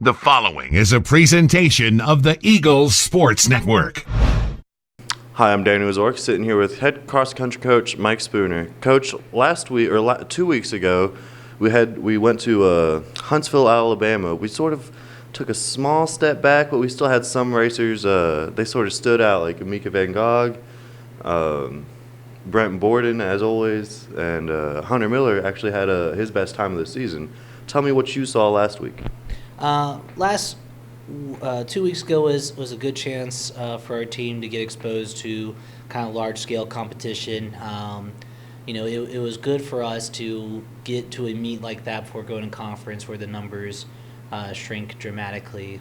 The following is a presentation of the Eagles Sports Network. Hi, I'm Daniel Zork, sitting here with head cross-country coach Mike Spooner. Coach, last week or 2 weeks ago, we went to Huntsville, Alabama. We sort of took a small step back, but we still had some racers. They sort of stood out, like Amika Van Gogh, Brent Borden, as always, and Hunter Miller actually had his best time of the season. Tell me what you saw last week. Last 2 weeks ago was a good chance for our team to get exposed to kind of large-scale competition. It was good for us to get to a meet like that before going to conference where the numbers shrink dramatically.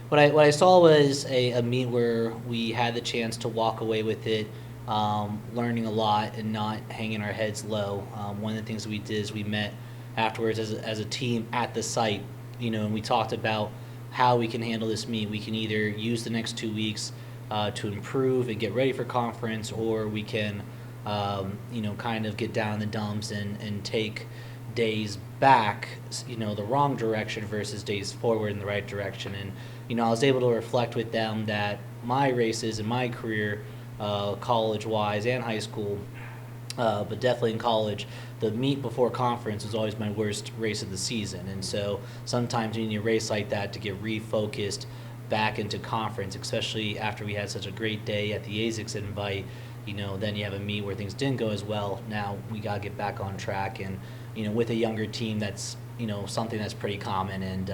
What I saw was a meet where we had the chance to walk away with it, learning a lot and not hanging our heads low. One of the things we did is we met afterwards as a team at the site, and we talked about how we can handle this meet. We can either use the next 2 weeks to improve and get ready for conference, or we can, kind of get down in the dumps and take days back, the wrong direction versus days forward in the right direction. And, I was able to reflect with them that my races in my career, college-wise and high school, but definitely in college, the meet before conference was always my worst race of the season. And so sometimes you need a race like that to get refocused back into conference, especially after we had such a great day at the ASICS invite. Then you have a meet where things didn't go as well. Now we got to get back on track. And, with a younger team, that's, something that's pretty common. And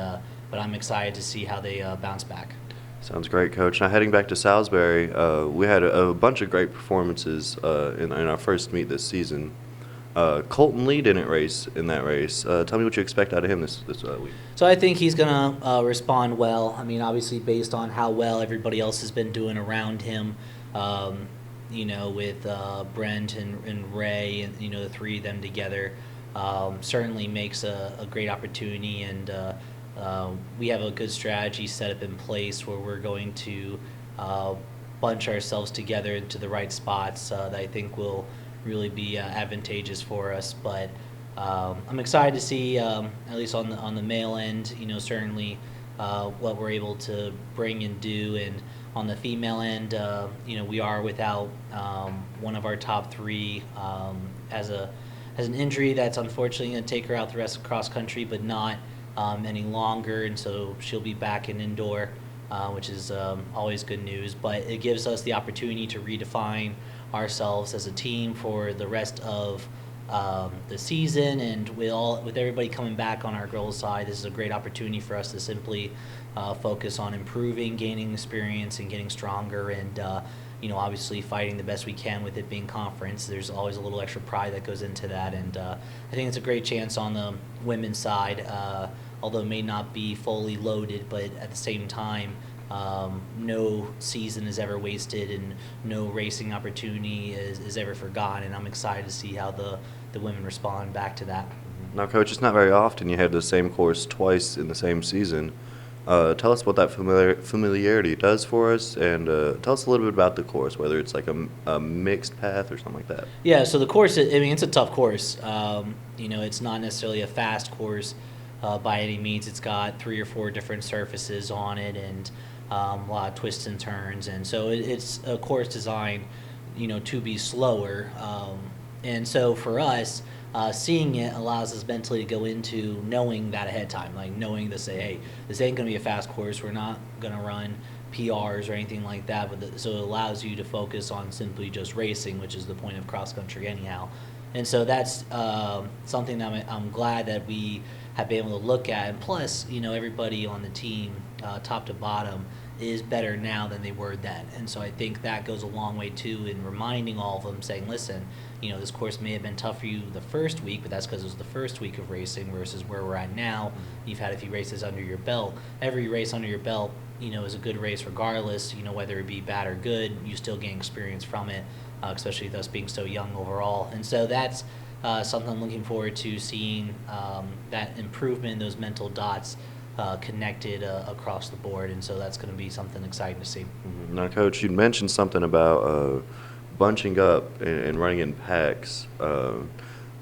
but I'm excited to see how they bounce back. Sounds great, Coach. Now, heading back to Salisbury, we had a bunch of great performances in our first meet this season. Colton Lee didn't race in that race. Tell me what you expect out of him this week. So I think he's going to respond well. I mean, obviously based on how well everybody else has been doing around him, with Brent and Ray and, the three of them together, certainly makes a great opportunity. And we have a good strategy set up in place where we're going to bunch ourselves together into the right spots that I think will really be advantageous for us. But I'm excited to see, at least on the male end, certainly what we're able to bring and do. And on the female end, we are without one of our top three as an injury that's unfortunately going to take her out the rest of cross country, but not any longer, and so she'll be back in indoor, which is always good news. But it gives us the opportunity to redefine ourselves as a team for the rest of the season, and with everybody coming back on our girls' side, this is a great opportunity for us to simply focus on improving, gaining experience, and getting stronger. And obviously fighting the best we can with it being conference. There's always a little extra pride that goes into that, and I think it's a great chance on the women's side, although it may not be fully loaded, but at the same time, no season is ever wasted and no racing opportunity is ever forgotten, and I'm excited to see how the women respond back to that. Now, Coach, it's not very often you have the same course twice in the same season. Tell us what that familiarity does for us, and tell us a little bit about the course, whether it's like a mixed path or something like that. Yeah, so the course, it's a tough course. It's not necessarily a fast course by any means. It's got 3 or 4 different surfaces on it and a lot of twists and turns, and so it's a course designed, to be slower. And so for us, seeing it allows us mentally to go into knowing that ahead of time, like knowing to say, hey, this ain't going to be a fast course. We're not going to run PRs or anything like that. So it allows you to focus on simply just racing, which is the point of cross country anyhow. And so that's something that I'm glad that we have been able to look at. And plus, everybody on the team, top to bottom, is better now than they were then. And so I think that goes a long way too in reminding all of them, saying, listen, this course may have been tough for you the first week, but that's because it was the first week of racing versus where we're at now. You've had a few races under your belt. Every race under your belt, is a good race regardless, whether it be bad or good, you still gain experience from it, especially with us being so young overall. And so that's something I'm looking forward to seeing, that improvement, those mental dots connected across the board, and so that's going to be something exciting to see. Now, Coach, you mentioned something about bunching up and running in packs.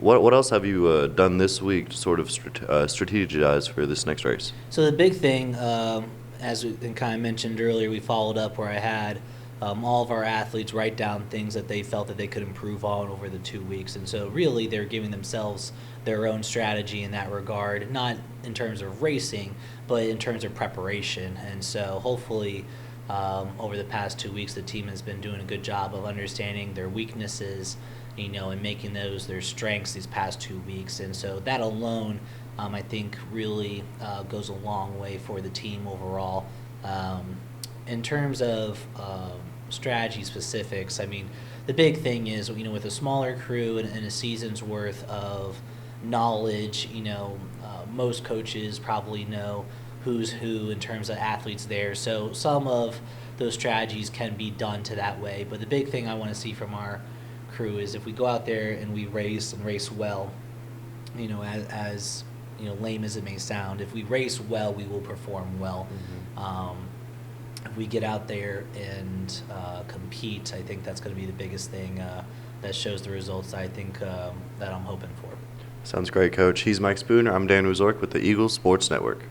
What else have you done this week to sort of strategize for this next race? So the big thing, as we kind of mentioned earlier, we followed up where I had all of our athletes write down things that they felt that they could improve on over the 2 weeks. And so really they're giving themselves their own strategy in that regard, not in terms of racing, but in terms of preparation. And so hopefully over the past 2 weeks, the team has been doing a good job of understanding their weaknesses, and making those their strengths these past 2 weeks. And so that alone, I think, really goes a long way for the team overall. In terms of strategy specifics, I mean, the big thing is, with a smaller crew and a season's worth of knowledge, most coaches probably know who's who in terms of athletes there. So some of those strategies can be done to that way. But the big thing I want to see from our crew is if we go out there and we race well, as lame as it may sound, if we race well, we will perform well. If we get out there and compete, I think that's going to be the biggest thing that shows the results I think that I'm hoping for. Sounds great, Coach. He's Mike Spooner. I'm Dan Uzork with the Eagles Sports Network.